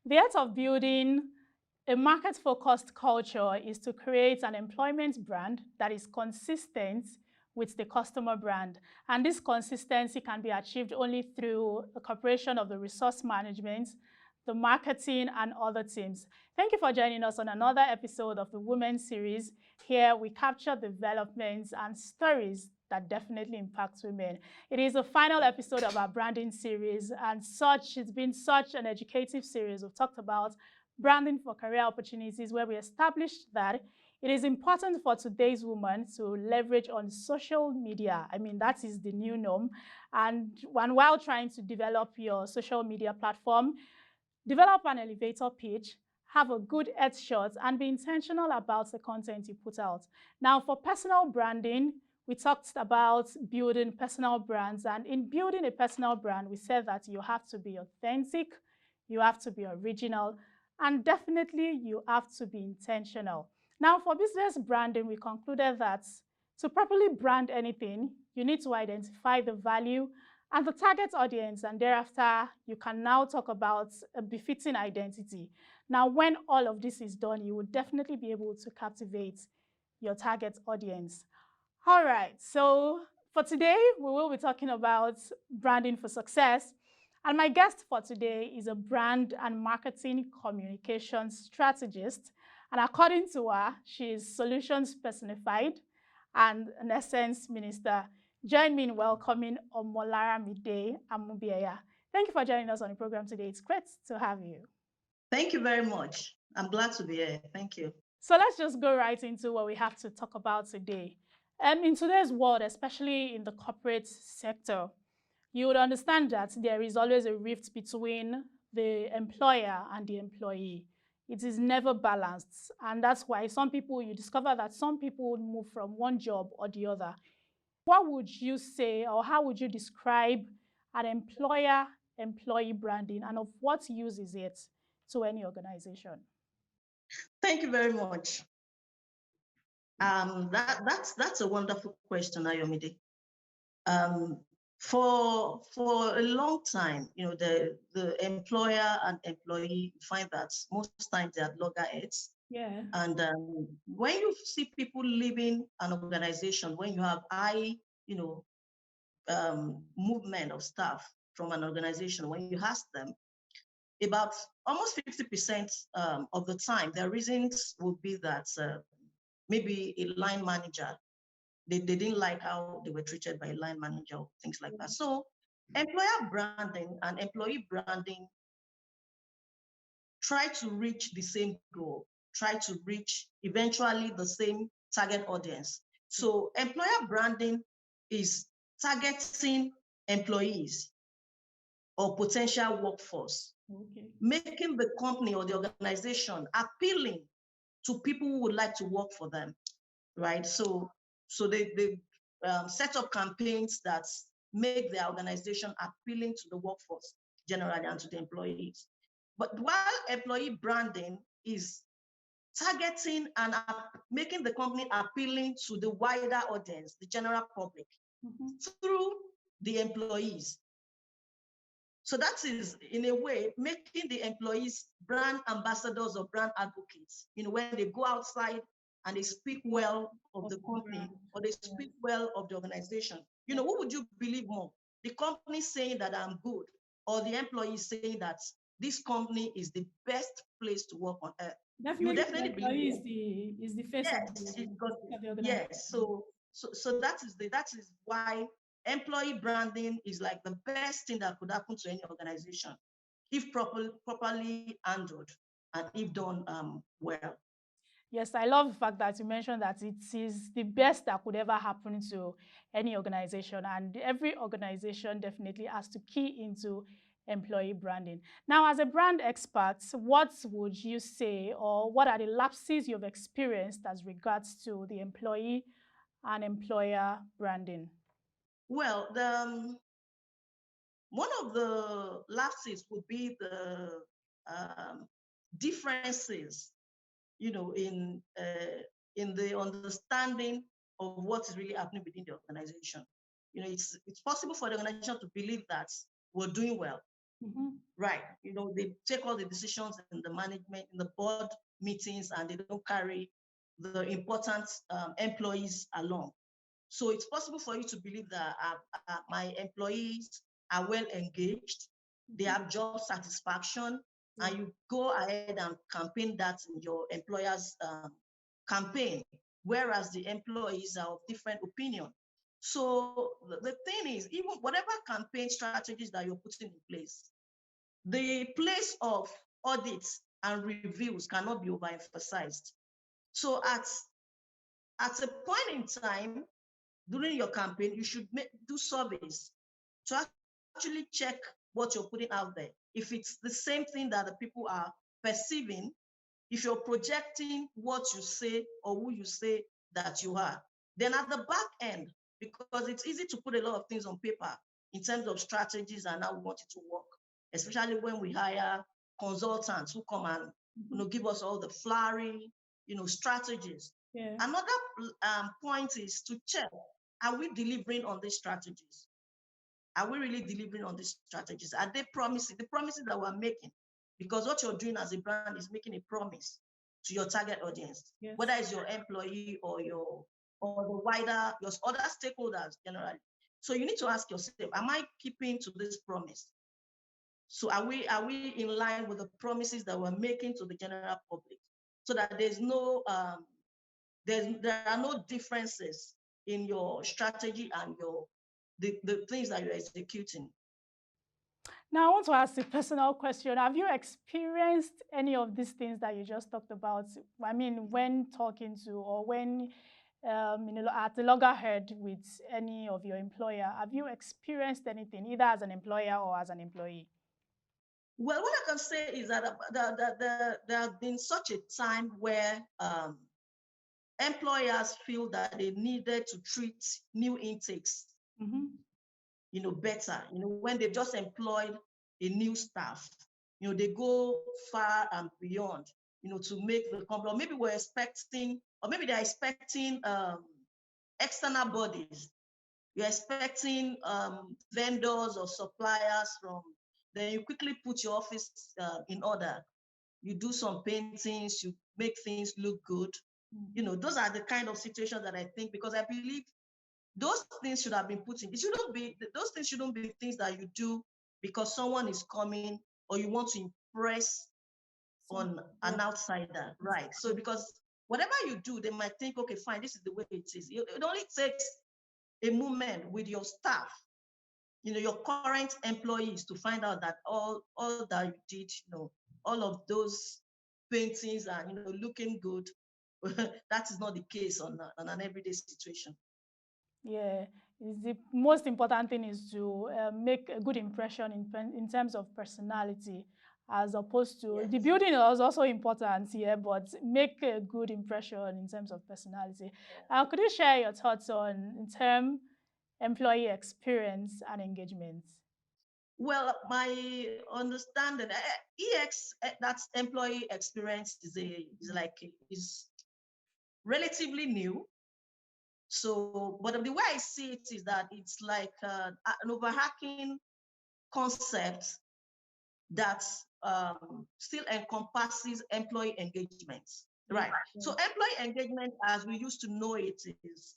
The art of building a market-focused culture is to create an employment brand that is consistent with the customer brand. And this consistency can be achieved only through a cooperation of the resource management, the marketing, and other teams. Thank you for joining us on another episode of the Women Series. Here we capture developments and stories that definitely impact women. It is the final episode of our branding series, and it's been such an educative series. We've talked about branding for career opportunities, where we established that it is important for today's woman to leverage on social media. I mean, that is the new norm. And while trying to develop your social media platform, develop an elevator pitch, have a good headshot, and be intentional about the content you put out. Now, for personal branding, we talked about building personal brands. And in building a personal brand, we said that you have to be authentic, you have to be original, and definitely you have to be intentional. Now, for business branding, we concluded that to properly brand anything, you need to identify the value and the target audience, and thereafter, you can now talk about a befitting identity. Now, when all of this is done, you will definitely be able to captivate your target audience. All right, so for today, we will be talking about branding for success. And my guest for today is a brand and marketing communications strategist. And according to her, she is solutions personified and an essence minister. Join me in welcoming Omolaramide Amubieya. Thank you for joining us on the program today. It's great to have you. Thank you very much. I'm glad to be here. Thank you. So let's just go right into what we have to talk about today. In today's world, especially in the corporate sector, you would understand that there is always a rift between the employer and the employee. It is never balanced. And that's why you discover that some people would move from one job or the other. What would you say, or how would you describe an employer-employee branding, and of what use is it to any organization? Thank you very much. That's a wonderful question, Ayomide. For a long time, the employer and employee find that most times they are loggerheads. Yeah. And when you see people leaving an organization, when you have high, movement of staff from an organization, when you ask them, about almost 50% of the time, their reasons would be that maybe a line manager, they didn't like how they were treated by a line manager, or things like that. So employer branding and employee branding try to reach the same goal, try to reach eventually the same target audience. So employer branding is targeting employees or potential workforce, making the company or the organization appealing to people who would like to work for them, right? So they set up campaigns that make their organization appealing to the workforce generally and to the employees. But while employee branding is targeting and making the company appealing to the wider audience, the general public, through the employees. So that is, in a way, making the employees brand ambassadors or brand advocates. When they go outside and they speak well of the company or they speak well of the organization, who would you believe more? The company saying that I'm good, or the employees saying that this company is the best place to work on earth? You definitely believe is the face of the organization. Yes. So that is why employee branding is like the best thing that could happen to any organization if properly handled and if done well. Yes, I love the fact that you mentioned that it is the best that could ever happen to any organization, and every organization definitely has to key into employee branding. Now, as a brand expert, what would you say, or what are the lapses you've experienced as regards to the employee and employer branding? Well, one of the lapses would be the differences, in the understanding of what is really happening within the organization. It's possible for the organization to believe that we're doing well, Right. They take all the decisions in the management, in the board meetings, and they don't carry the important employees along. So it's possible for you to believe that my employees are well engaged, they have job satisfaction, and you go ahead and campaign that in your employer's campaign, whereas the employees are of different opinion. So the thing is, even whatever campaign strategies that you're putting in place, the place of audits and reviews cannot be overemphasized. So at a point in time during your campaign, you should do surveys to actually check what you're putting out there. If it's the same thing that the people are perceiving, if you're projecting what you say or who you say that you are, then at the back end, because it's easy to put a lot of things on paper in terms of strategies and how we want it to work, especially when we hire consultants who come and give us all the flowery strategies. Yeah. Another point is to check, are we delivering on these strategies? Are we really delivering on these strategies? Are they promising the promises that we're making? Because what you're doing as a brand is making a promise to your target audience, Yes. whether it's your employee or the wider, your other stakeholders generally. So you need to ask yourself, am I keeping to this promise? So are we in line with the promises that we're making to the general public, so that there's no there are no differences in your strategy and the things that you're executing? Now, I want to ask a personal question. Have you experienced any of these things that you just talked about? I mean, when talking to or when at the loggerhead with any of your employer, have you experienced anything, either as an employer or as an employee? Well, what I can say is that there has been such a time where employers feel that they needed to treat new intakes, better. When they've just employed a new staff, they go far and beyond, to make the company. Or maybe we're expecting, or maybe they're expecting external bodies. You're expecting vendors or suppliers from. Then you quickly put your office in order. You do some paintings, you make things look good. Those are the kind of situations that I think, because I believe those things should have been put in. Those things shouldn't be things that you do because someone is coming or you want to impress on an outsider, right? So because whatever you do, they might think, okay, fine, this is the way it is. It only takes a moment with your staff, your current employees, to find out that all that you did, all of those paintings are, looking good. That is not the case on an everyday situation. Yeah, the most important thing is to make a good impression in terms of personality, as opposed to the building is also important here, but make a good impression in terms of personality. Could you share your thoughts on in term employee experience and engagement? Well, my understanding, EX, that's employee experience, is relatively new. So, but the way I see it is that it's like an overarching concept that still encompasses employee engagement, right? So employee engagement, as we used to know it, is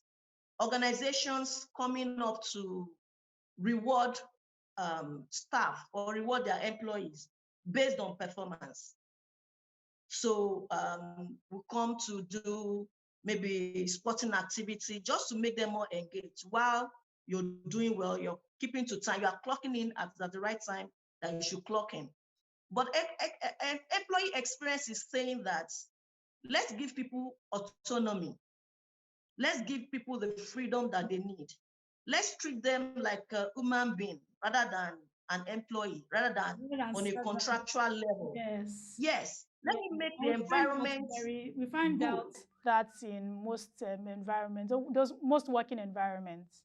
organizations coming up to reward staff or reward their employees based on performance. So we come to do maybe sporting activity just to make them more engaged. While you're doing well, you're keeping to time, you are clocking in at the right time that you should clock in. But employee experience is saying that let's give people autonomy. Let's give people the freedom that they need. Let's treat them like a human being rather than an employee, rather than on a contractual level. Yes. Let me make the environment we find good. out that in most environments, those most working environments.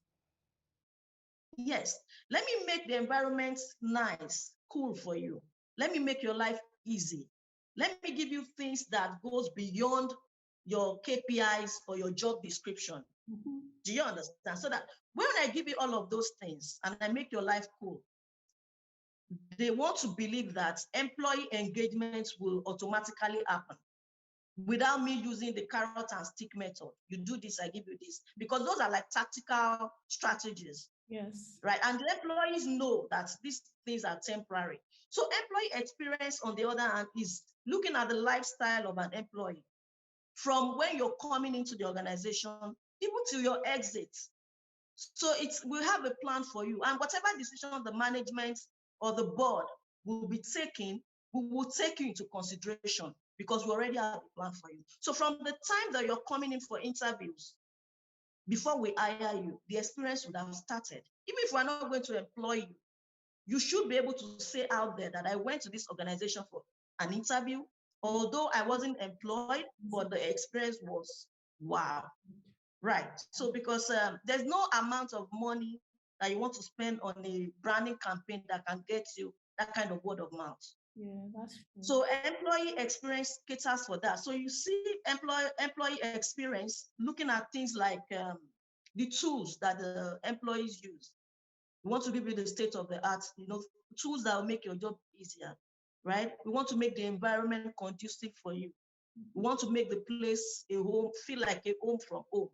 Yes. Let me make the environment nice, cool for you. Let me make your life easy. Let me give you things that goes beyond your KPIs or your job description. Do you understand? So that when I give you all of those things and I make your life cool, they want to believe that employee engagement will automatically happen without me using the carrot and stick method. You do this, I give you this, because those are like tactical strategies. Yes. Right. And the employees know that these things are temporary. So employee experience, on the other hand, is looking at the lifestyle of an employee from when you're coming into the organization, even to your exit. So we have a plan for you. And whatever decision the management or the board will be taking, we will take you into consideration because we already have a plan for you. So from the time that you're coming in for interviews, before we hire you, the experience would have started. Even if we're not going to employ you, you should be able to say out there that I went to this organization for an interview, although I wasn't employed, but the experience was wow. Right. So because there's no amount of money that you want to spend on a branding campaign that can get you that kind of word of mouth. Yeah, that's true. So employee experience caters for that. So you see employee experience looking at things like the tools that the employees use. We want to give you the state of the art, tools that will make your job easier, right? We want to make the environment conducive for you. We want to make the place a home, feel like a home from home.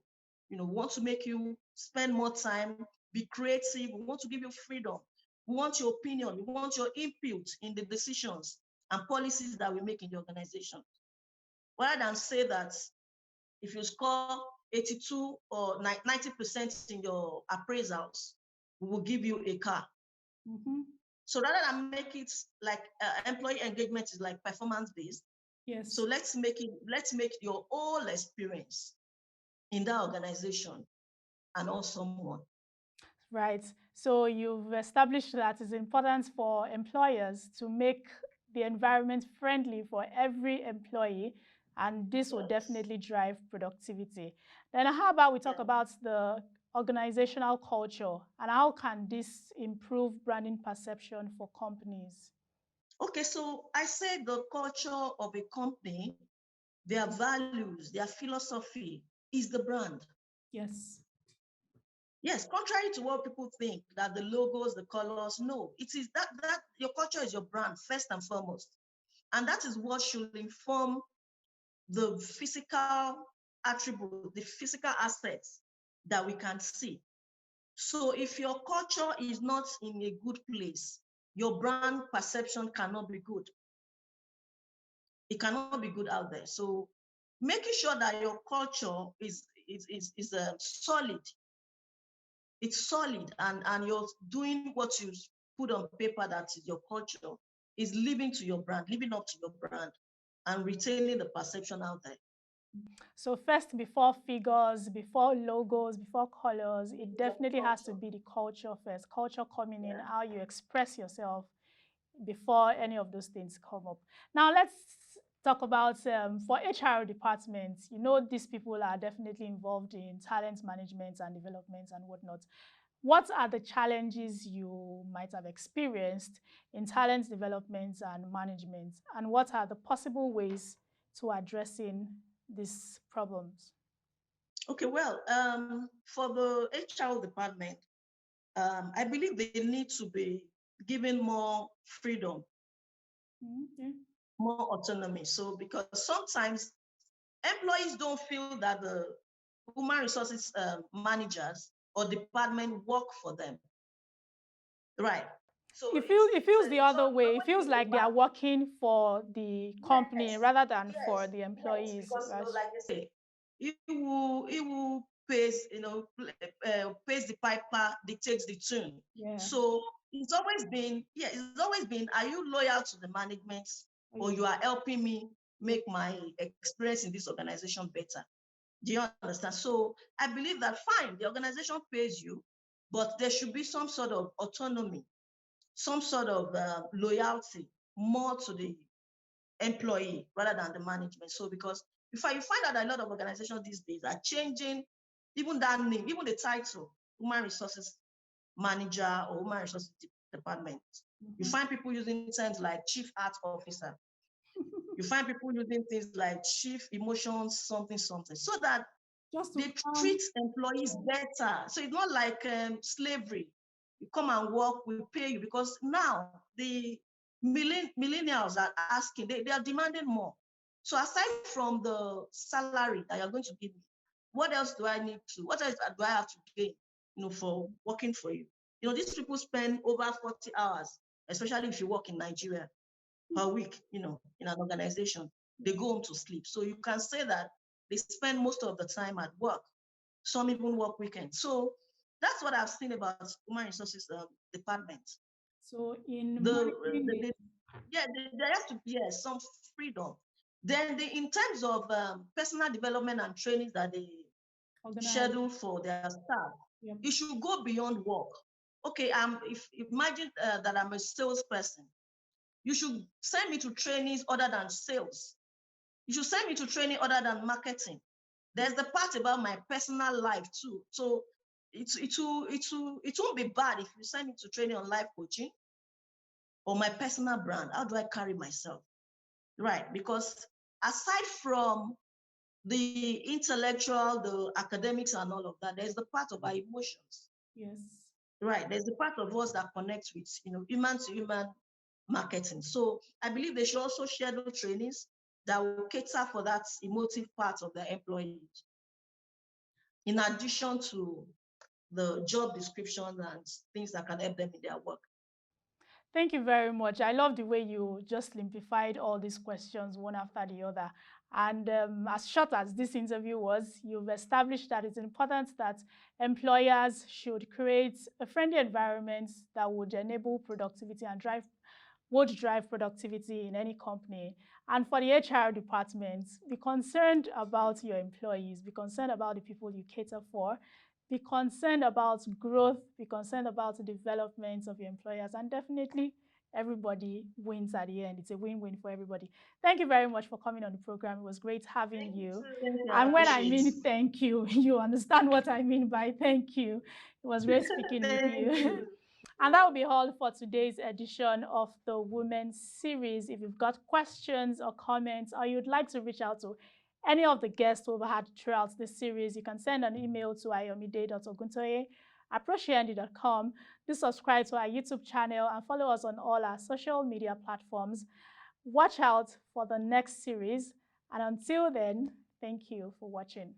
We want to make you spend more time, be creative. We want to give you freedom. We want your opinion. We want your input in the decisions and policies that we make in the organization. Rather than say that if you score 82 or 90% in your appraisals, we will give you a car. So rather than make it like employee engagement is like performance-based, yes. So let's make your whole experience in that organization and also more. Right. So you've established that it's important for employers to make the environment friendly for every employee, and this will definitely drive productivity. Then how about we talk about the organizational culture and how can this improve branding perception for companies? Okay, so I said the culture of a company, their values, their philosophy is the brand. Yes. Yes, contrary to what people think, that the logos, the colors, no, it is that your culture is your brand first and foremost. And that is what should inform the physical attribute, the physical assets that we can see. So if your culture is not in a good place, your brand perception cannot be good. It cannot be good out there. So making sure that your culture is solid. It's solid and you're doing what you put on paper that is your culture is living to your brand, living up to your brand and retaining the perception out there. So first, before figures, before logos, before colors, it definitely has to be the culture first. Culture coming in, how you express yourself before any of those things come up. Now let's talk about for HR departments. These people are definitely involved in talent management and development and whatnot. What are the challenges you might have experienced in talent development and management, and what are the possible ways to addressing these problems? Okay, well, for the HR department, I believe they need to be given more freedom, more autonomy. So because sometimes employees don't feel that the human resources managers or department work for them. Right. So it feels the other way. It feels like they are working for the company rather than for the employees. Because Right? like I say, it will pays pays the piper, dictates the tune. Yeah. So it's always been are you loyal to the management or you are helping me make my experience in this organization better? Do you understand? So I believe that fine, the organization pays you, but there should be some sort of autonomy, some sort of loyalty more to the employee rather than the management. So because if you find out that a lot of organizations these days are changing even that name, even the title, human resources manager or human resources department. You find people using terms like chief art officer. You find people using things like chief emotions, something, so that they treat employees better. So it's not like slavery. You come and work, we pay you, because now the millennials are asking, they are demanding more. So aside from the salary that you're going to give me, what else do I need to, what else do I have to gain, for working for you? These people spend over 40 hours, especially if you work in Nigeria, per week, in an organization. They go home to sleep. So you can say that they spend most of the time at work. Some even work weekends. So that's what I've seen about human resources department. So in monitoring there has to be some freedom. Then in terms of personal development and training that they schedule for their staff, it should go beyond work. Okay, if imagine that I'm a salesperson, you should send me to trainings other than sales. You should send me to training other than marketing. There's the part about my personal life too. So it won't be bad if you send me to training on life coaching or my personal brand. How do I carry myself? Right, because aside from the intellectual, the academics and all of that, there's the part of our emotions. Yes. Right, there's the part of us that connects with, human to human marketing. So I believe they should also schedule trainings that will cater for that emotive part of their employees, in addition to the job description and things that can help them in their work. Thank you very much. I love the way you just simplified all these questions one after the other. And as short as this interview was, you've established that it's important that employers should create a friendly environment that would enable productivity and would drive productivity in any company. And for the HR department, be concerned about your employees, be concerned about the people you cater for, be concerned about growth, be concerned about the development of your employers, and definitely everybody wins at the end. It's a win-win for everybody. Thank you very much for coming on the program. It was great having you. And when I mean thank you, you understand what I mean by thank you. It was great speaking with you. And that will be all for today's edition of the Women's Series. If you've got questions or comments, or you'd like to reach out to any of the guests we've had throughout this series, you can send an email to ayomide.oguntoye@proshiendi.com. Do subscribe to our YouTube channel and follow us on all our social media platforms. Watch out for the next series. And until then, thank you for watching.